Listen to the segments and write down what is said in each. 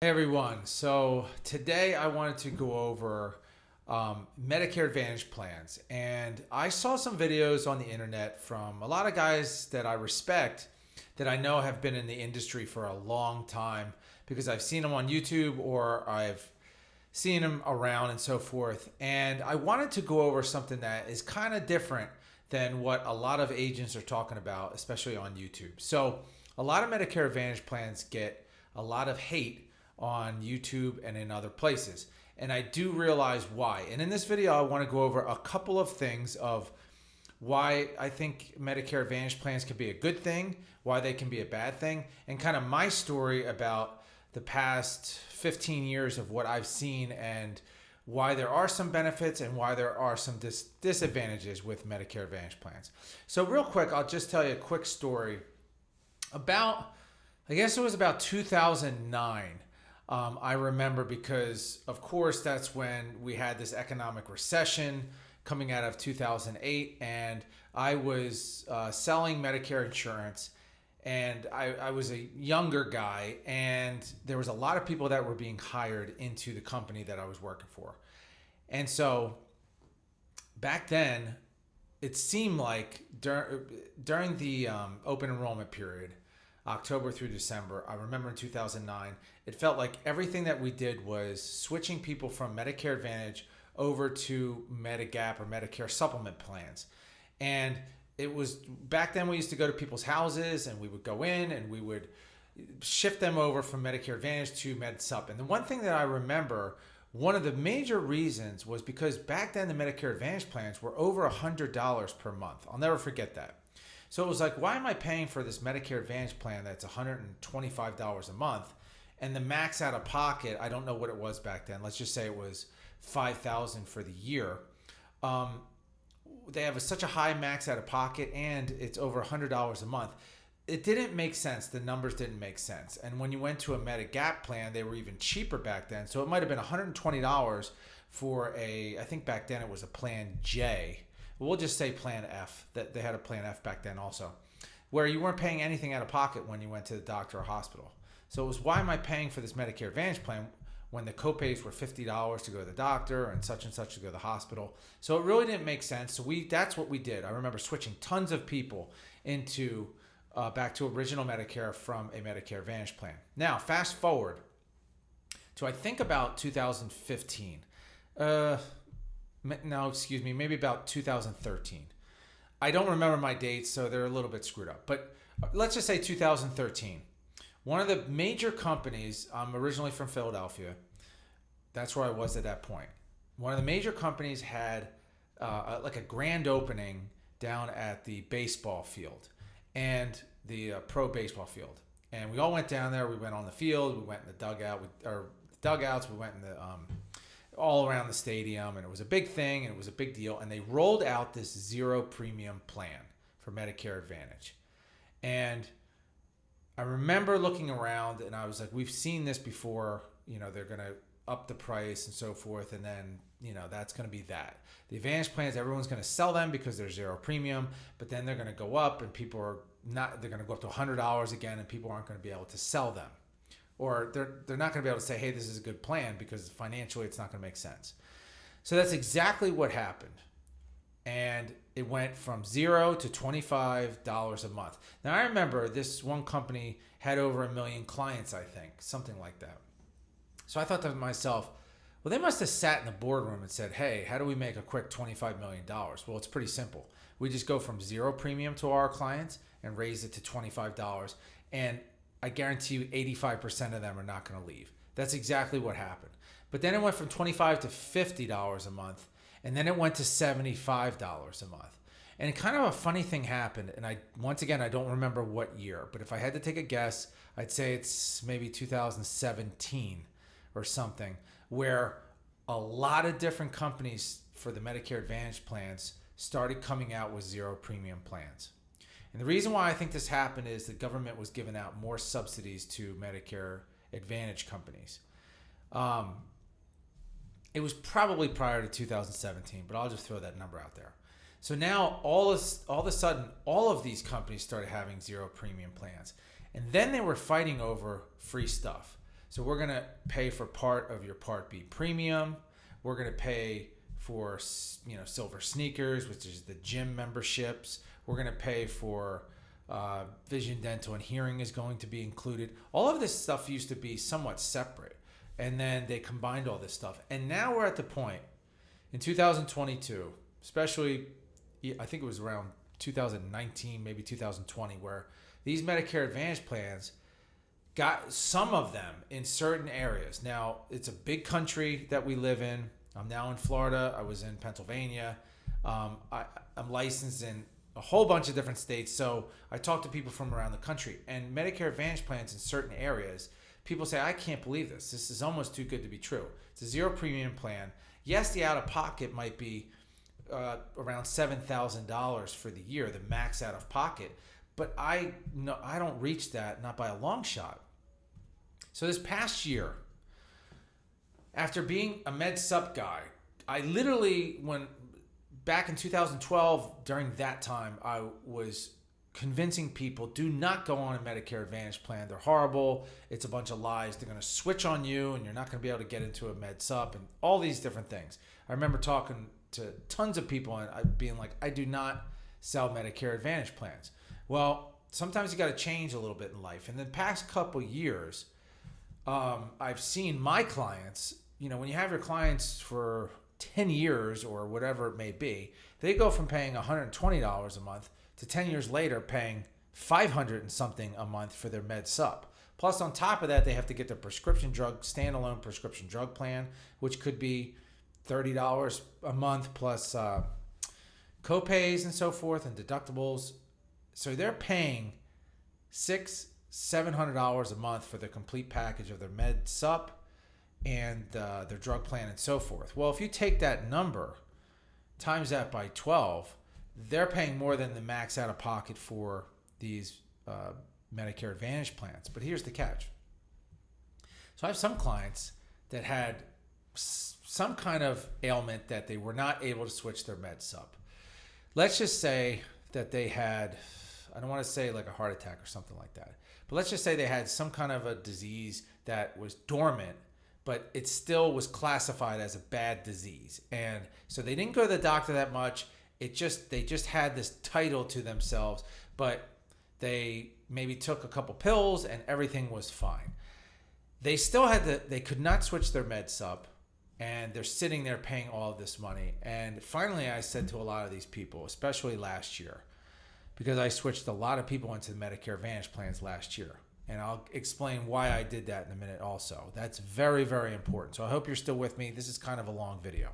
Hey everyone, so today I wanted to go over Medicare Advantage plans. And I saw some videos on the internet from a lot of guys that I respect that I know have been in the industry for a long time because I've seen them on YouTube or I've seen them around and so forth. And I wanted to go over something that is kind of different than what a lot of agents are talking about, especially on YouTube. So a lot of Medicare Advantage plans get a lot of hate on YouTube and in other places. And I do realize why. And in this video, I want to go over a couple of things of why I think Medicare Advantage plans can be a good thing, why they can be a bad thing, and kind of my story about the past 15 years of what I've seen and why there are some benefits and why there are some disadvantages with Medicare Advantage plans. So real quick, I'll just tell you a quick story about, I guess it was about 2009. I remember because, of course, that's when we had this economic recession coming out of 2008, and I was selling Medicare insurance, and I was a younger guy, and there was a lot of people that were being hired into the company that I was working for. And so back then, it seemed like during the open enrollment period, October through December, I remember in 2009, it felt like everything that we did was switching people from Medicare Advantage over to Medigap or Medicare supplement plans. And it was back then we used to go to people's houses and we would go in and we would shift them over from Medicare Advantage to MedSup. And the one thing that I remember, one of the major reasons was because back then the Medicare Advantage plans were over $100 per month. I'll never forget that. So it was like, why am I paying for this Medicare Advantage plan that's $125 a month? And the max out of pocket, I don't know what it was back then. Let's just say it was $5,000 for the year. They have such a high max out of pocket and it's over $100 a month. It didn't make sense. The numbers didn't make sense. And when you went to a Medigap plan, they were even cheaper back then. So it might have been $120 for I think back then it was a plan J. We'll just say plan F, that they had a plan F back then also, where you weren't paying anything out of pocket when you went to the doctor or hospital. So it was, why am I paying for this Medicare Advantage plan when the copays were $50 to go to the doctor and such to go to the hospital? So it really didn't make sense. So that's what we did. I remember switching tons of people into back to original Medicare from a Medicare Advantage plan. Now, fast forward to I think about 2015. No, excuse me, maybe about 2013. I don't remember my dates, so they're a little bit screwed up. But let's just say 2013. One of the major companies, I'm originally from Philadelphia. That's where I was at that point. One of the major companies had like a grand opening down at the baseball field and the pro baseball field. And we all went down there. We went on the field. We went in the dugouts. We went in the all around the stadium, and it was a big thing, and it was a big deal. And they rolled out this zero premium plan for Medicare Advantage. And I remember looking around, and I was like, we've seen this before. You know, they're going to up the price and so forth, and then, you know, that's going to be that. The Advantage plans, everyone's going to sell them because they're zero premium, but then they're going to go up, and people are not, they're going to go up to $100 again, and people aren't going to be able to sell them. Or they're not going to be able to say, hey, this is a good plan, because financially it's not going to make sense. So that's exactly what happened. And it went from $0 to $25 a month. Now, I remember this one company had over 1 million clients, I think, something like that. So I thought to myself, well, they must have sat in the boardroom and said, hey, how do we make a quick $25 million? Well, it's pretty simple. We just go from zero premium to our clients and raise it to $25. And I guarantee you 85% of them are not going to leave. That's exactly what happened. But then it went from $25 to $50 a month, and then it went to $75 a month. And kind of a funny thing happened, and once again, I don't remember what year, but if I had to take a guess, I'd say it's maybe 2017 or something, where a lot of different companies for the Medicare Advantage plans started coming out with zero premium plans. And the reason why I think this happened is the government was giving out more subsidies to Medicare Advantage companies. It was probably prior to 2017, but I'll just throw that number out there. So now all of a sudden, all of these companies started having zero premium plans. And then they were fighting over free stuff. So we're going to pay for part of your Part B premium. We're going to pay for, silver sneakers, which is the gym memberships. We're going to pay for vision, dental, and hearing is going to be included. All of this stuff used to be somewhat separate, and then they combined all this stuff. And now we're at the point in 2022, especially, I think it was around 2019, maybe 2020, where these Medicare Advantage plans got some of them in certain areas. Now, it's a big country that we live in. I'm now in Florida. I was in Pennsylvania. I'm licensed in a whole bunch of different states. So I talk to people from around the country. And Medicare Advantage plans in certain areas, people say, I can't believe this. This is almost too good to be true. It's a zero premium plan. Yes, the out-of-pocket might be around $7,000 for the year, the max out-of-pocket. But I don't reach that, not by a long shot. So this past year, after being a Med Sup guy, I literally, back in 2012, during that time, I was convincing people, do not go on a Medicare Advantage plan. They're horrible. It's a bunch of lies. They're going to switch on you, and you're not going to be able to get into a Med Sup, and all these different things. I remember talking to tons of people and being like, I do not sell Medicare Advantage plans. Well, sometimes you got to change a little bit in life. And the past couple years, I've seen my clients, when you have your clients for 10 years or whatever it may be, they go from paying $120 a month to 10 years later paying $500 and something a month for their Med Sup. Plus, on top of that, they have to get their standalone prescription drug plan, which could be $30 a month plus co-pays and so forth and deductibles. So they're paying $700 a month for the complete package of their Med Sup and their drug plan and so forth. Well, if you take that number, times that by 12, they're paying more than the max out of pocket for these Medicare Advantage plans. But here's the catch. So I have some clients that had some kind of ailment that they were not able to switch their Med Sup. Let's just say that they had, I don't want to say like a heart attack or something like that, but let's just say they had some kind of a disease that was dormant, but it still was classified as a bad disease. And so they didn't go to the doctor that much. They just had this title to themselves, but they maybe took a couple pills and everything was fine. They still they could not switch their Med Sup, and they're sitting there paying all of this money. And finally, I said to a lot of these people, especially last year, because I switched a lot of people into the Medicare Advantage plans last year. And I'll explain why I did that in a minute also. That's very, very important. So I hope you're still with me. This is kind of a long video.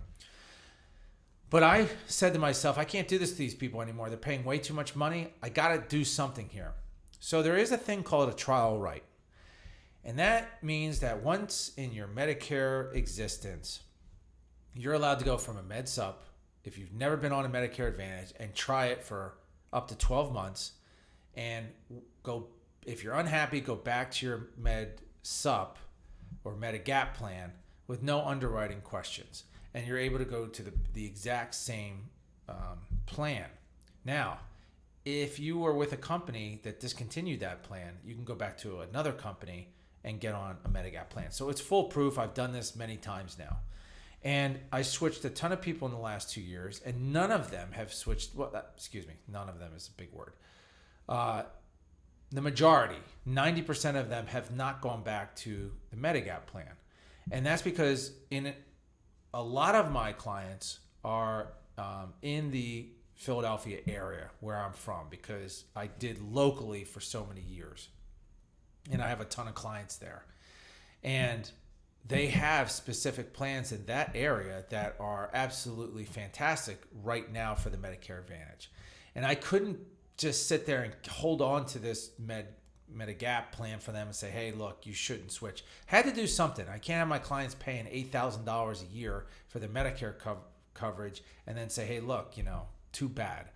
But I said to myself, I can't do this to these people anymore. They're paying way too much money. I got to do something here. So there is a thing called a trial right. And that means that once in your Medicare existence, you're allowed to go from a Med Sup, if you've never been on a Medicare Advantage, and try it for up to 12 months and go, if you're unhappy, go back to your Med Sup or Medigap plan with no underwriting questions. And you're able to go to the exact same plan. Now, if you were with a company that discontinued that plan, you can go back to another company and get on a Medigap plan. So it's foolproof. I've done this many times now. And I switched a ton of people in the last 2 years, and none of them have switched. Well, none of them is a big word. The majority, 90% of them have not gone back to the Medigap plan. And that's because a lot of my clients are in the Philadelphia area where I'm from, because I did locally for so many years. And I have a ton of clients there. And they have specific plans in that area that are absolutely fantastic right now for the Medicare Advantage. And I couldn't just sit there and hold on to this Medigap plan for them and say, hey, look, you shouldn't switch. Had to do something. I can't have my clients paying $8,000 a year for the Medicare coverage and then say, hey, look, too bad.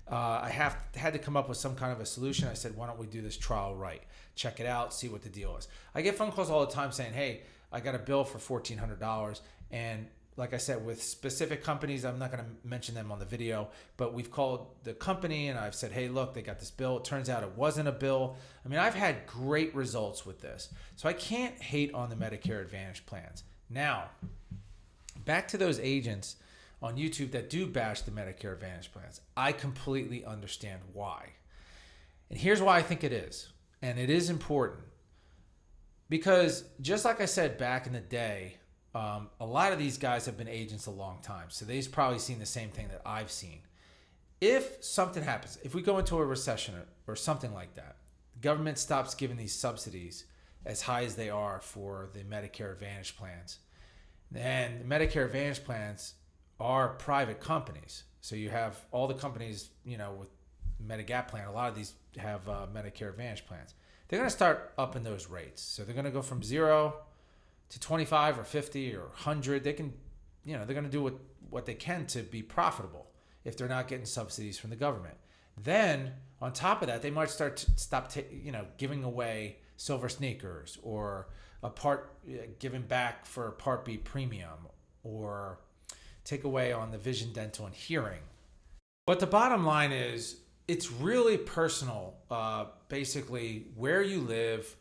I had to come up with some kind of a solution. I said, why don't we do this trial right? Check it out, see what the deal is. I get phone calls all the time saying, hey, I got a bill for $1,400 and like I said, with specific companies. I'm not going to mention them on the video, but we've called the company and I've said, hey, look, they got this bill. It turns out it wasn't a bill. I mean, I've had great results with this. So I can't hate on the Medicare Advantage plans. Now, back to those agents on YouTube that do bash the Medicare Advantage plans. I completely understand why. And here's why I think it is. And it is important. Because just like I said back in the day, a lot of these guys have been agents a long time. So they've probably seen the same thing that I've seen. If something happens, if we go into a recession or something like that, the government stops giving these subsidies as high as they are for the Medicare Advantage plans. And the Medicare Advantage plans are private companies. So you have all the companies, with Medigap plan, a lot of these have Medicare Advantage plans. They're going to start upping those rates. So they're going to go from 0 to 25 or 50 or 100. They can, they're going to do what they can to be profitable if they're not getting subsidies from the government. Then on top of that, they might stop giving away silver sneakers or giving back for Part B premium or take away on the vision, dental, and hearing. But the bottom line is it's really personal, basically where you live,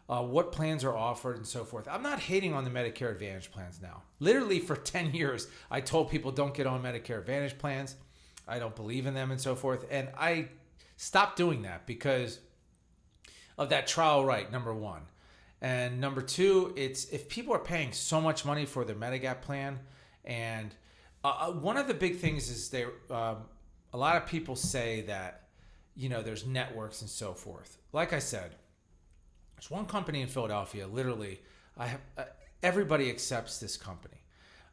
what plans are offered and so forth. I'm not hating on the Medicare Advantage plans now. Literally for 10 years, I told people don't get on Medicare Advantage plans. I don't believe in them and so forth. And I stopped doing that because of that trial right, number one. And number two, it's if people are paying so much money for their Medigap plan, and one of the big things is a lot of people say that, there's networks and so forth. Like I said, there's one company in Philadelphia, literally, everybody accepts this company.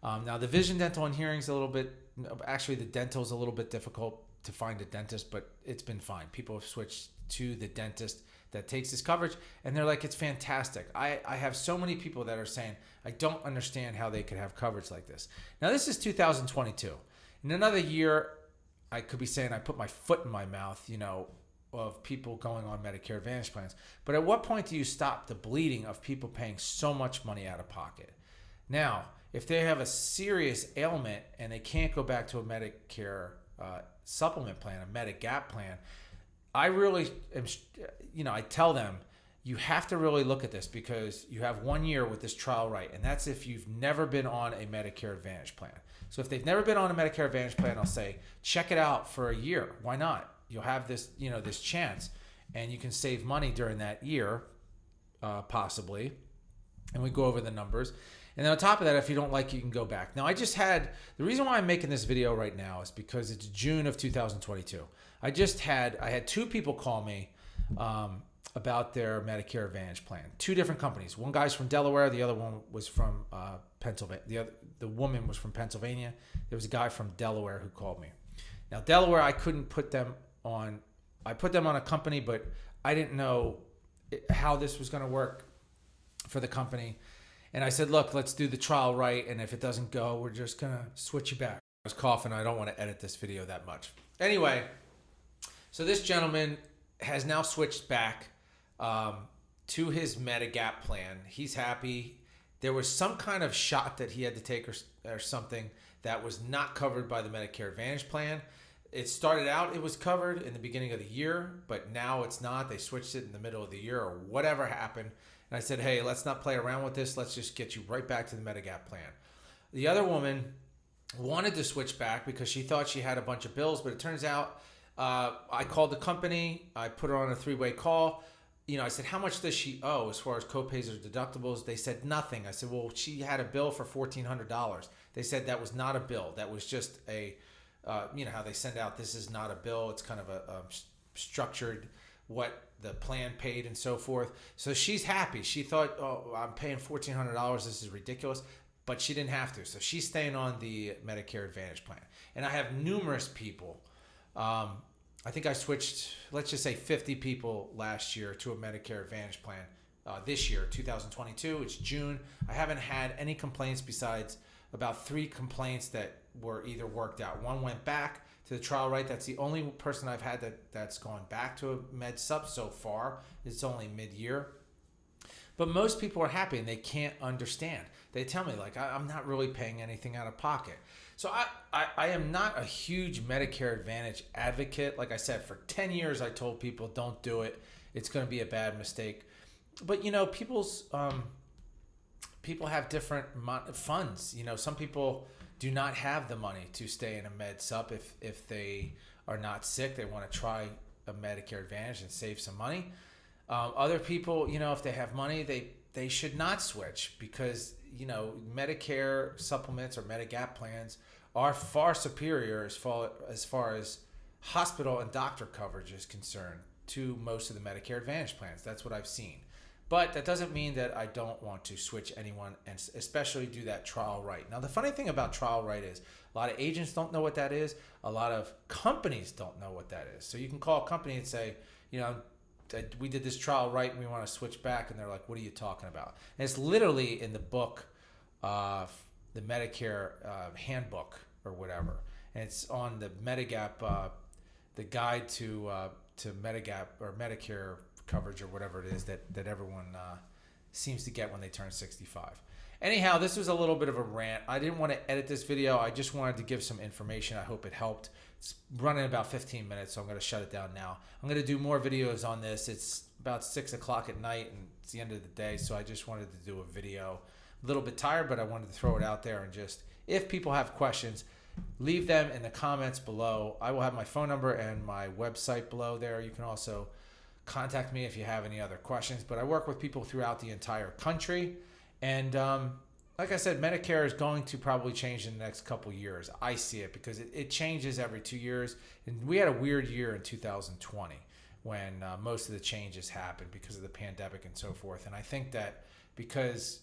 Now, the vision, dental, and hearing is a little bit, actually the dental is a little bit difficult to find a dentist, but it's been fine. People have switched to the dentist that takes this coverage, and they're like, it's fantastic. I have so many people that are saying, I don't understand how they could have coverage like this. Now, this is 2022. In another year, I could be saying I put my foot in my mouth, of people going on Medicare Advantage plans. But at what point do you stop the bleeding of people paying so much money out of pocket? Now, if they have a serious ailment and they can't go back to a Medicare supplement plan, a Medigap plan, I really am, I tell them, you have to really look at this because you have 1 year with this trial right, and that's if you've never been on a Medicare Advantage plan. So if they've never been on a Medicare Advantage plan, I'll say, check it out for a year. Why not? You'll have this, this chance, and you can save money during that year, possibly. And we go over the numbers. And then on top of that, if you don't like it, you can go back. Now, the reason why I'm making this video right now is because it's June of 2022. I had two people call me about their Medicare Advantage plan. Two different companies. One guy's from Delaware. The other one was from Pennsylvania. The woman was from Pennsylvania. There was a guy from Delaware who called me. Now, Delaware, I couldn't put them on. I put them on a company, but I didn't know how this was going to work for the company. And I said, look, let's do the trial right. And if it doesn't go, we're just going to switch you back. I was coughing. I don't want to edit this video that much. Anyway, so this gentleman has now switched back to his Medigap plan. He's happy. There was some kind of shot that he had to take or something that was not covered by the Medicare Advantage plan. It started out, it was covered in the beginning of the year, but now it's not. They switched it in the middle of the year or whatever happened. And I said, hey, let's not play around with this. Let's just get you right back to the Medigap plan. The other woman wanted to switch back because she thought she had a bunch of bills, but it turns out I called the company. I put her on a three-way call. I said, how much does she owe as far as copays or deductibles? They said nothing. I said, well, she had a bill for $1,400. They said that was not a bill. That was just how they send out, this is not a bill. It's kind of a structured what the plan paid and so forth. So she's happy. She thought, oh, I'm paying $1,400. This is ridiculous. But she didn't have to. So she's staying on the Medicare Advantage plan. And I have numerous people. I think I switched, let's just say 50 people last year to a Medicare Advantage plan. This year, 2022, it's June. I haven't had any complaints besides about 3 complaints that were either worked out. One went back to the trial right. That's the only person I've had that's gone back to a med sub so far. It's only mid-year. But most people are happy and they can't understand. They tell me, like, I'm not really paying anything out of pocket. So I am not a huge Medicare Advantage advocate. Like I said, for 10 years, I told people, don't do it. It's going to be a bad mistake. But, you know, people have different funds. You know, some people do not have the money to stay in a med sup if they are not sick. They want to try a Medicare Advantage and save some money. Other people, you know, if they have money, they should not switch because, you know, Medicare supplements or Medigap plans are far superior as far as hospital and doctor coverage is concerned to most of the Medicare Advantage plans. That's what I've seen. But that doesn't mean that I don't want to switch anyone, and especially do that trial right. Now, the funny thing about trial right is a lot of agents don't know what that is. A lot of companies don't know what that is. So you can call a company and say, you know, we did this trial right and we want to switch back. And they're like, what are you talking about? And it's literally in the book, the Medicare handbook or whatever. And it's on the Medigap, the guide to Medigap or Medicare coverage or whatever it is that everyone seems to get when they turn 65. Anyhow, this was a little bit of a rant. I didn't want to edit this video. I just wanted to give some information. I hope it helped. It's running about 15 minutes, so I'm going to shut it down now. I'm going to do more videos on this. It's about 6 o'clock at night, and it's the end of the day, so I just wanted to do a video. A little bit tired, but I wanted to throw it out there, and just, if people have questions, leave them in the comments below. I will have my phone number and my website below there. You can also contact me if you have any other questions, but I work with people throughout the entire country. And like I said, Medicare is going to probably change in the next couple years. I see it because it changes every 2 years. And we had a weird year in 2020 when most of the changes happened because of the pandemic and so forth. And I think that because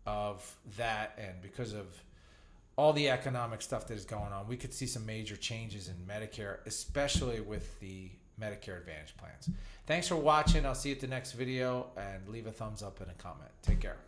of that and because of all the economic stuff that is going on, we could see some major changes in Medicare, especially with the Medicare Advantage plans. Thanks for watching. I'll see you at the next video, and leave a thumbs up and a comment. Take care.